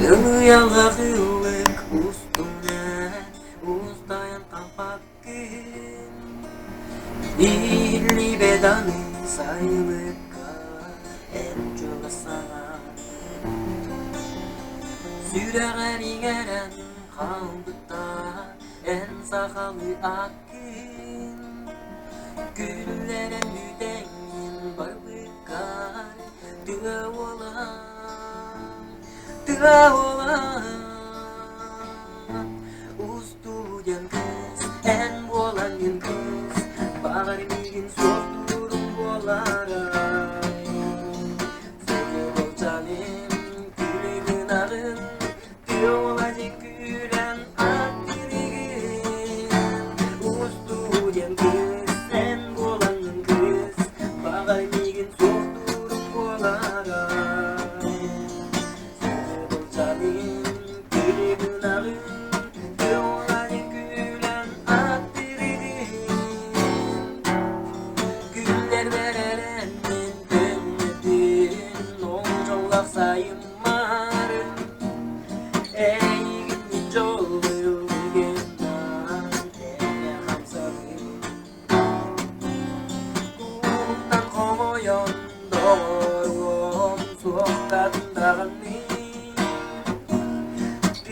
Yalakıllık üstüne ustayan tampakin Birli bedanı sayılıkka en çoğasana Süreğeri gelen kaldıkta en sakalı akin Güllere müdeyin barbıkar Dığa olan Ustuyan kız en bolan yen kız Bağır migin sokturun bolaray Seni bolcalim gülügün arın Diolacın gülen akdirigin Ustuyan kız en bolan yen kız Bağır migin sokturun bolaray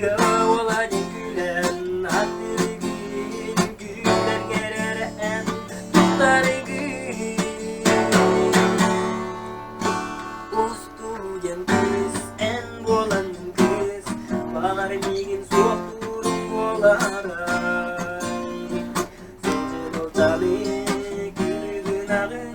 Diolacın gülen akdirigin Güller gereren tutarigin Ustuyan kız en bolan kız Bağır migin sokturun bolaray Sence bolcalı gülügün arın